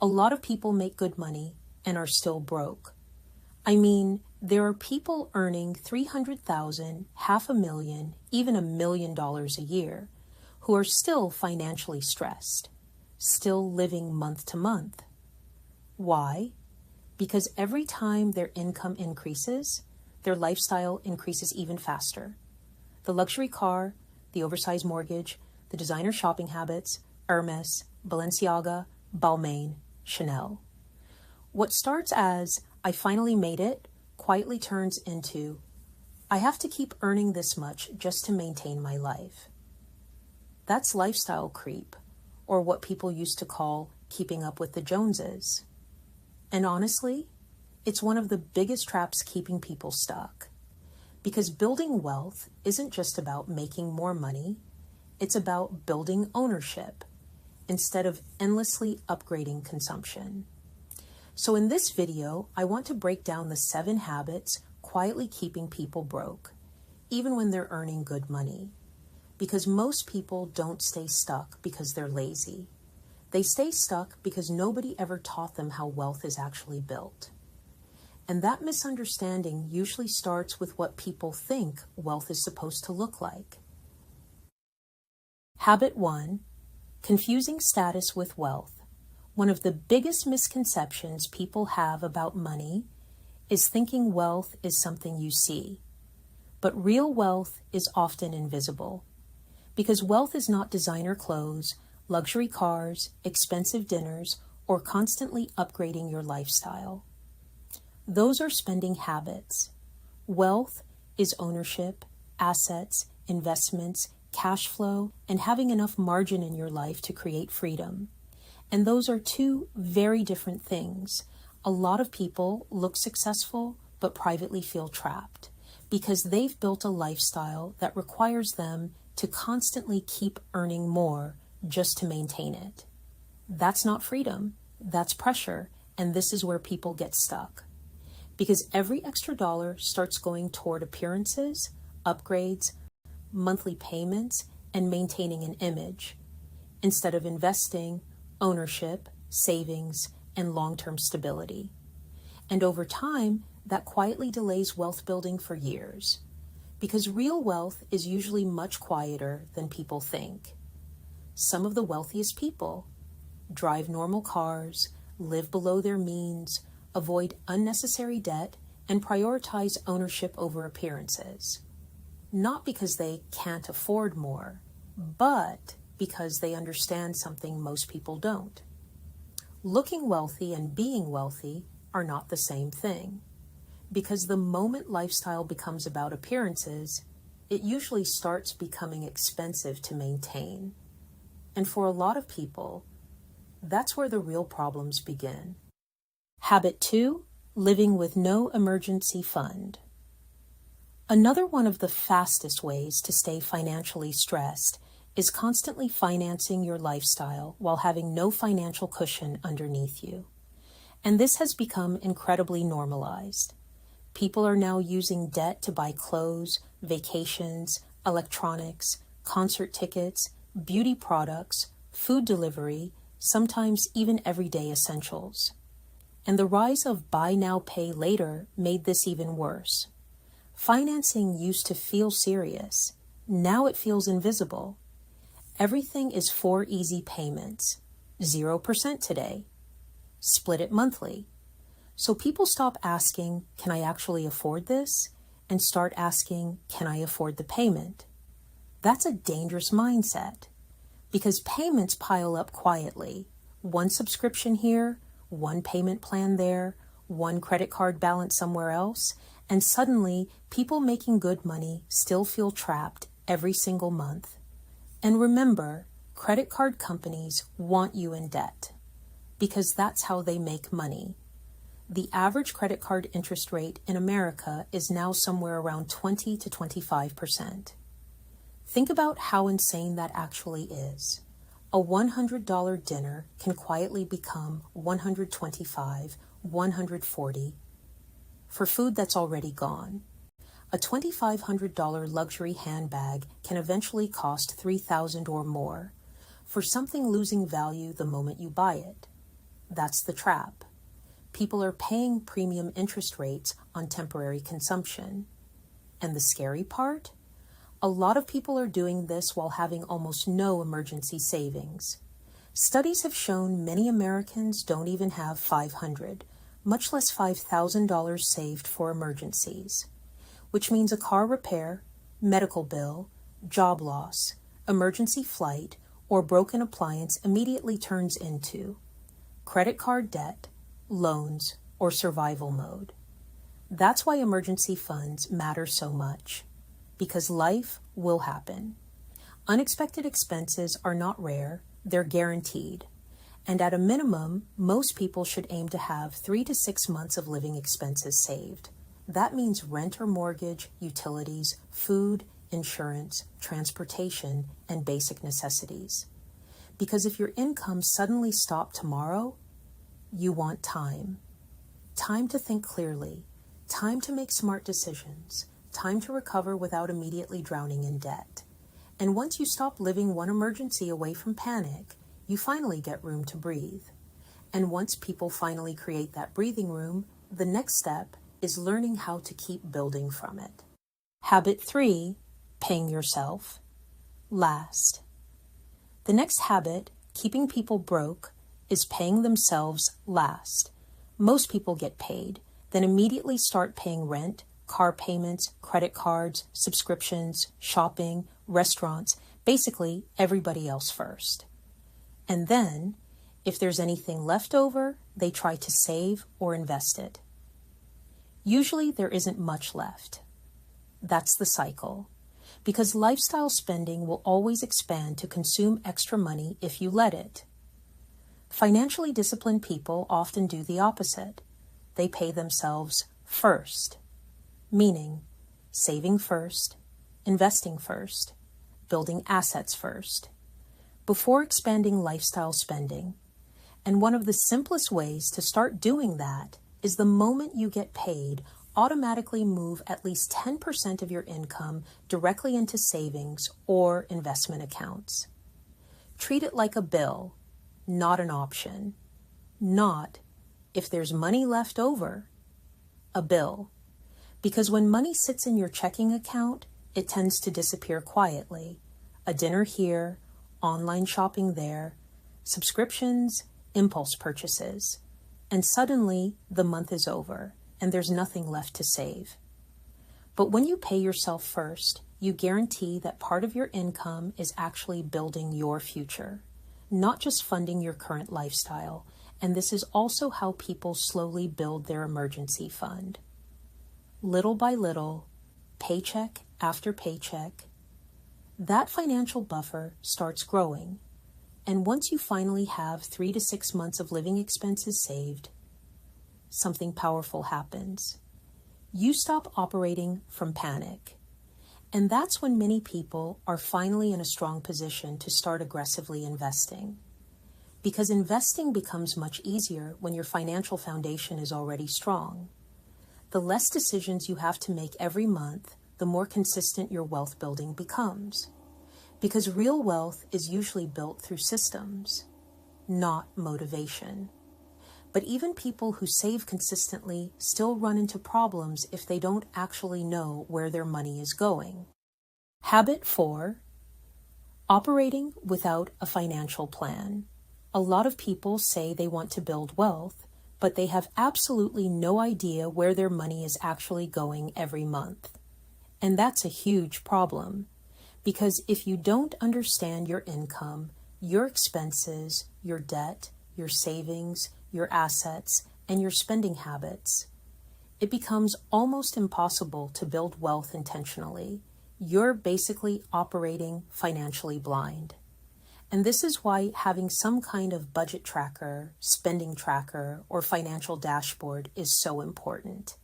A lot of people make good money and are still broke. I mean, there are people earning $300,000, $500,000, even $1 million a year who are still financially stressed, still living month to month. Why? Because every time their income increases, their lifestyle increases even faster. The luxury car, the oversized mortgage, the designer shopping habits, Hermes, Balenciaga, Balmain, Chanel. What starts as, I finally made it, quietly turns into, I have to keep earning this much just to maintain my life. That's lifestyle creep, or what people used to call keeping up with the Joneses. And honestly, it's one of the biggest traps keeping people stuck. Because building wealth isn't just about making more money, it's about building ownership instead of endlessly upgrading consumption. So in this video, I want to break down the 7 habits quietly keeping people broke, even when they're earning good money. Because most people don't stay stuck because they're lazy. They stay stuck because nobody ever taught them how wealth is actually built. And that misunderstanding usually starts with what people think wealth is supposed to look like. Habit 1, confusing status with wealth. One of the biggest misconceptions people have about money is thinking wealth is something you see. But real wealth is often invisible. Because wealth is not designer clothes, luxury cars, expensive dinners, or constantly upgrading your lifestyle. Those are spending habits. Wealth is ownership, assets, investments, cash flow, and having enough margin in your life to create freedom. And those are 2 very different things. A lot of people look successful, but privately feel trapped because they've built a lifestyle that requires them to constantly keep earning more just to maintain it. That's not freedom, that's pressure, and this is where people get stuck. Because every extra dollar starts going toward appearances, upgrades, monthly payments, and maintaining an image, instead of investing, ownership, savings, and long-term stability. And over time, that quietly delays wealth building for years. Because real wealth is usually much quieter than people think. Some of the wealthiest people drive normal cars, live below their means, avoid unnecessary debt, and prioritize ownership over appearances. Not because they can't afford more, but because they understand something most people don't. Looking wealthy and being wealthy are not the same thing. Because the moment lifestyle becomes about appearances, it usually starts becoming expensive to maintain. And for a lot of people, that's where the real problems begin. Habit 2, living with no emergency fund. Another one of the fastest ways to stay financially stressed is constantly financing your lifestyle while having no financial cushion underneath you. And this has become incredibly normalized. People are now using debt to buy clothes, vacations, electronics, concert tickets, beauty products, food delivery, sometimes even everyday essentials. And the rise of buy now, pay later made this even worse. Financing used to feel serious. Now it feels invisible. Everything is 4 easy payments. 0% today. Split it monthly. So people stop asking, can I actually afford this? And start asking, can I afford the payment? That's a dangerous mindset because payments pile up quietly. 1 subscription here, 1 payment plan there, 1 credit card balance somewhere else, and suddenly people making good money still feel trapped every single month. And remember, credit card companies want you in debt because that's how they make money. The average credit card interest rate in America is now somewhere around 20 to 25%. Think about how insane that actually is. A $100 dinner can quietly become $125, $140 for food that's already gone. A $2,500 luxury handbag can eventually cost $3,000 or more for something losing value the moment you buy it. That's the trap. People are paying premium interest rates on temporary consumption. And the scary part? A lot of people are doing this while having almost no emergency savings. Studies have shown many Americans don't even have $500, much less $5,000 saved for emergencies, which means a car repair, medical bill, job loss, emergency flight, or broken appliance immediately turns into credit card debt, loans, or survival mode. That's why emergency funds matter so much, because life will happen. Unexpected expenses are not rare, they're guaranteed. And at a minimum, most people should aim to have 3 to 6 months of living expenses saved. That means rent or mortgage, utilities, food, insurance, transportation, and basic necessities. Because if your income suddenly stopped tomorrow, you want time. Time to think clearly, time to make smart decisions, time to recover without immediately drowning in debt. And once you stop living one emergency away from panic, you finally get room to breathe. And once people finally create that breathing room, the next step is learning how to keep building from it. Habit 3, paying yourself last. The next habit, keeping people broke, is paying themselves last. Most people get paid, then immediately start paying rent, car payments, credit cards, subscriptions, shopping, restaurants, basically everybody else first. And then, if there's anything left over, they try to save or invest it. Usually there isn't much left. That's the cycle. Because lifestyle spending will always expand to consume extra money if you let it. Financially disciplined people often do the opposite. They pay themselves first, meaning saving first, investing first, building assets first, before expanding lifestyle spending. And one of the simplest ways to start doing that is the moment you get paid, automatically move at least 10% of your income directly into savings or investment accounts. Treat it like a bill, not an option. Not, if there's money left over, a bill. Because when money sits in your checking account, it tends to disappear quietly. A dinner here, online shopping there, subscriptions, impulse purchases. And suddenly the month is over and there's nothing left to save. But when you pay yourself first, you guarantee that part of your income is actually building your future, not just funding your current lifestyle. And this is also how people slowly build their emergency fund. Little by little, paycheck after paycheck, that financial buffer starts growing. And once you finally have 3 to 6 months of living expenses saved, something powerful happens. You stop operating from panic. And that's when many people are finally in a strong position to start aggressively investing. Because investing becomes much easier when your financial foundation is already strong. The less decisions you have to make every month, the more consistent your wealth building becomes. Because real wealth is usually built through systems, not motivation. But even people who save consistently still run into problems if they don't actually know where their money is going. Habit 4, operating without a financial plan. A lot of people say they want to build wealth, but they have absolutely no idea where their money is actually going every month. And that's a huge problem, because if you don't understand your income, your expenses, your debt, your savings, your assets, and your spending habits, it becomes almost impossible to build wealth intentionally. You're basically operating financially blind. And this is why having some kind of budget tracker, spending tracker, or financial dashboard is so important.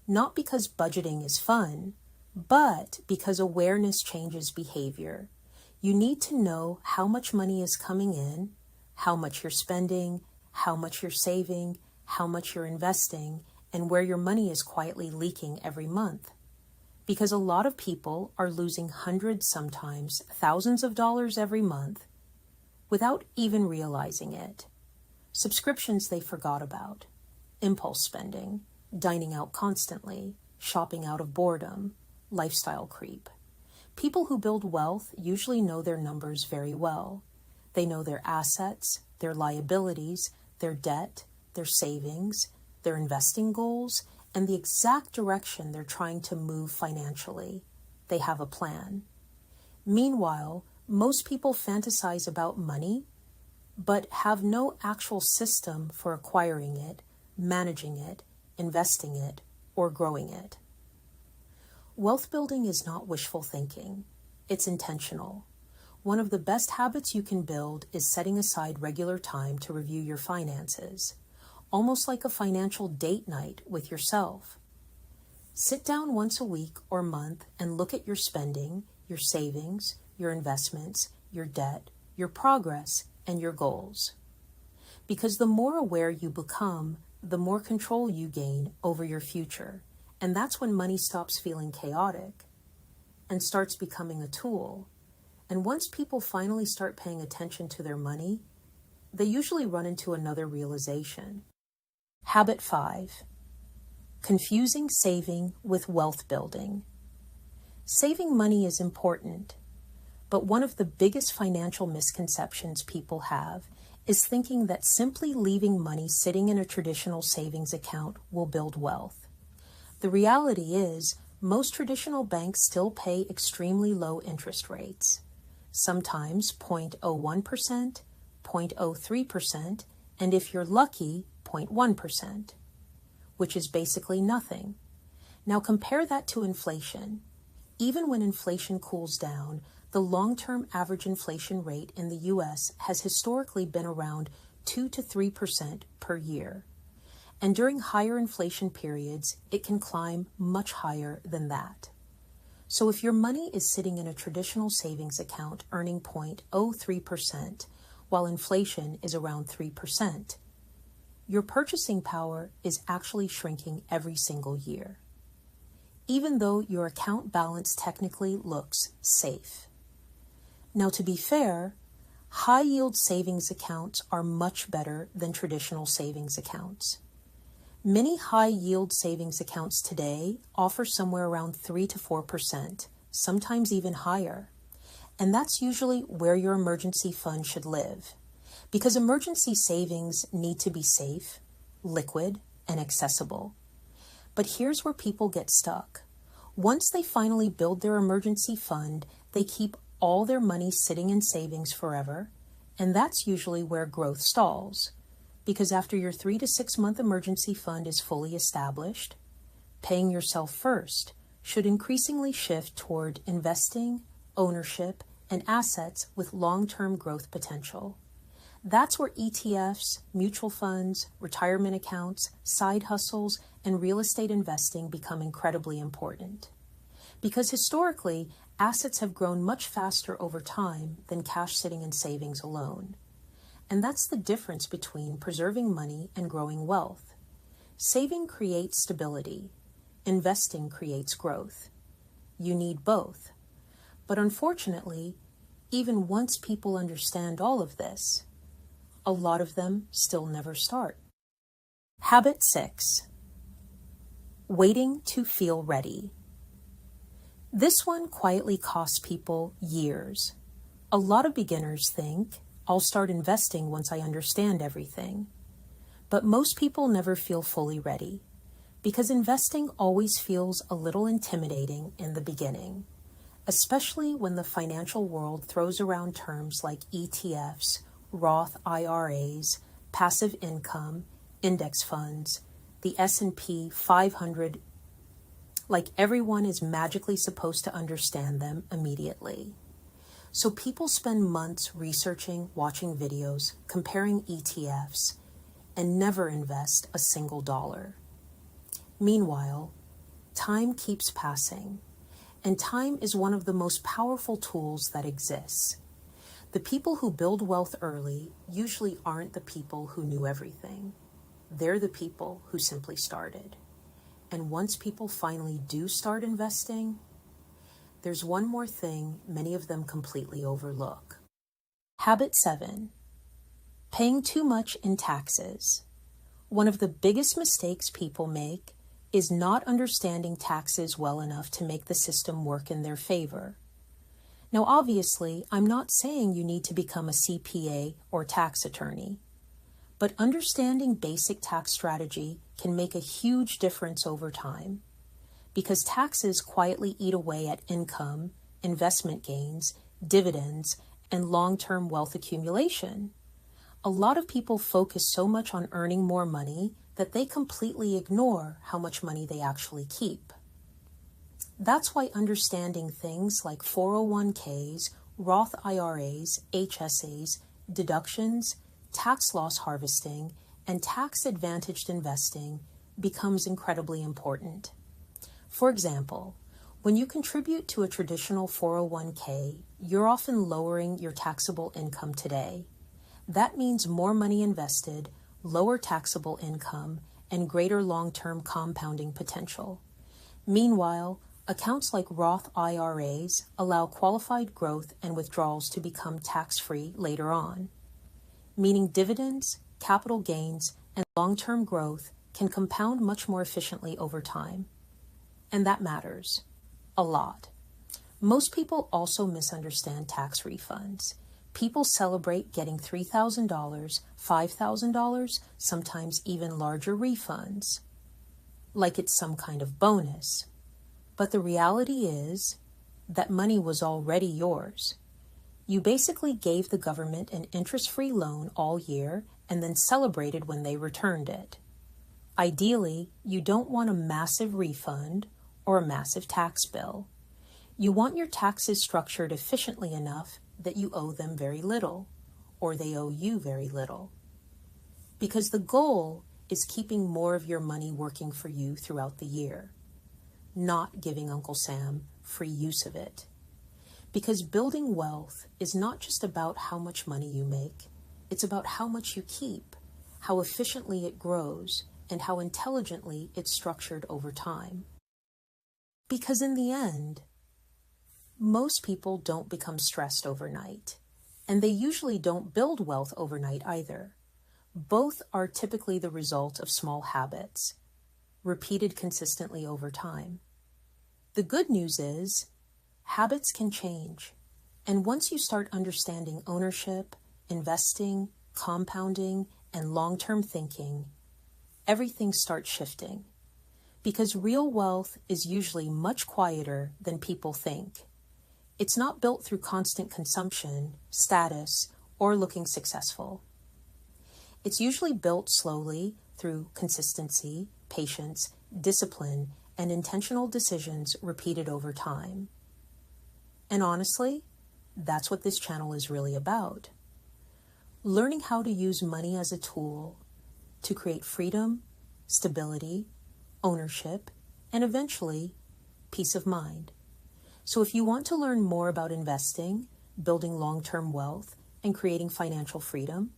Not because budgeting is fun, but because awareness changes behavior. You need to know how much money is coming in, how much you're spending, how much you're saving, how much you're investing, and where your money is quietly leaking every month. Because a lot of people are losing hundreds, sometimes thousands of dollars every month without even realizing it. subscriptions they forgot about, impulse spending, dining out constantly, shopping out of boredom, lifestyle creep. People who build wealth usually know their numbers very well. They know their assets, their liabilities, their debt, their savings, their investing goals, and the exact direction they're trying to move financially. They have a plan. Meanwhile, most people fantasize about money, but have no actual system for acquiring it, managing it, investing it, or growing it. Wealth building is not wishful thinking. It's intentional. One of the best habits you can build is setting aside regular time to review your finances, almost like a financial date night with yourself. Sit down once a week or month and look at your spending, your savings, your investments, your debt, your progress, and your goals. Because the more aware you become, the more control you gain over your future. And that's when money stops feeling chaotic and starts becoming a tool. And once people finally start paying attention to their money, they usually run into another realization. Habit 5. Confusing saving with wealth building. Saving money is important, but one of the biggest financial misconceptions people have is thinking that simply leaving money sitting in a traditional savings account will build wealth. The reality is, most traditional banks still pay extremely low interest rates, sometimes 0.01%, 0.03%, and if you're lucky, 0.1%, which is basically nothing. Now compare that to inflation. Even when inflation cools down, the long-term average inflation rate in the U.S. has historically been around 2 to 3% per year. And during higher inflation periods, it can climb much higher than that. So if your money is sitting in a traditional savings account earning 0.03%, while inflation is around 3%, your purchasing power is actually shrinking every single year, even though your account balance technically looks safe. Now, to be fair, high-yield savings accounts are much better than traditional savings accounts. Many high-yield savings accounts today offer somewhere around 3 to 4%, sometimes even higher. And that's usually where your emergency fund should live, because emergency savings need to be safe, liquid, and accessible. But here's where people get stuck. Once they finally build their emergency fund, they keep all their money sitting in savings forever, and that's usually where growth stalls. Because after your 3 to 6 month emergency fund is fully established, paying yourself first should increasingly shift toward investing, ownership, and assets with long-term growth potential. That's where ETFs, mutual funds, retirement accounts, side hustles, and real estate investing become incredibly important. Because historically, assets have grown much faster over time than cash sitting in savings alone. And that's the difference between preserving money and growing wealth. Saving creates stability. Investing creates growth. You need both. But unfortunately, even once people understand all of this, a lot of them still never start. Habit 6. Waiting to feel ready. This one quietly costs people years. A lot of beginners think, I'll start investing once I understand everything. But most people never feel fully ready, because investing always feels a little intimidating in the beginning, especially when the financial world throws around terms like ETFs, Roth IRAs, passive income, index funds, the S&P 500, like everyone is magically supposed to understand them immediately. So people spend months researching, watching videos, comparing ETFs, and never invest a single dollar. Meanwhile, time keeps passing, and time is one of the most powerful tools that exists. The people who build wealth early usually aren't the people who knew everything. They're the people who simply started. And once people finally do start investing, there's one more thing many of them completely overlook. Habit 7. Paying too much in taxes. One of the biggest mistakes people make is not understanding taxes well enough to make the system work in their favor. Now, obviously, I'm not saying you need to become a CPA or tax attorney, but understanding basic tax strategy can make a huge difference over time, because taxes quietly eat away at income, investment gains, dividends, and long-term wealth accumulation. A lot of people focus so much on earning more money that they completely ignore how much money they actually keep. That's why understanding things like 401ks, Roth IRAs, HSAs, deductions, tax loss harvesting, and tax-advantaged investing becomes incredibly important. For example, when you contribute to a traditional 401k, you're often lowering your taxable income today. That means more money invested, lower taxable income, and greater long-term compounding potential. Meanwhile, accounts like Roth IRAs allow qualified growth and withdrawals to become tax-free later on, meaning dividends, capital gains, and long-term growth can compound much more efficiently over time. And that matters a lot. Most people also misunderstand tax refunds. People celebrate getting $3,000, $5,000, sometimes even larger refunds, like it's some kind of bonus. But the reality is that money was already yours. You basically gave the government an interest-free loan all year and then celebrated when they returned it. Ideally, you don't want a massive refund or a massive tax bill. You want your taxes structured efficiently enough that you owe them very little, or they owe you very little. Because the goal is keeping more of your money working for you throughout the year, not giving Uncle Sam free use of it. Because building wealth is not just about how much money you make, it's about how much you keep, how efficiently it grows, and how intelligently it's structured over time. Because in the end, most people don't become stressed overnight, and they usually don't build wealth overnight either. Both are typically the result of small habits, repeated consistently over time. The good news is, habits can change, and once you start understanding ownership, investing, compounding, and long-term thinking, everything starts shifting. Because real wealth is usually much quieter than people think. It's not built through constant consumption, status, or looking successful. It's usually built slowly through consistency, patience, discipline, and intentional decisions repeated over time. And honestly, that's what this channel is really about. Learning how to use money as a tool to create freedom, stability, ownership, and eventually, peace of mind. So if you want to learn more about investing, building long-term wealth, and creating financial freedom,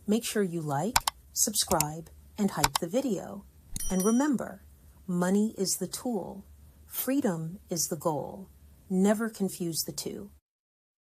make sure you like, subscribe, and hype the video. And remember, money is the tool. Freedom is the goal. Never confuse the two.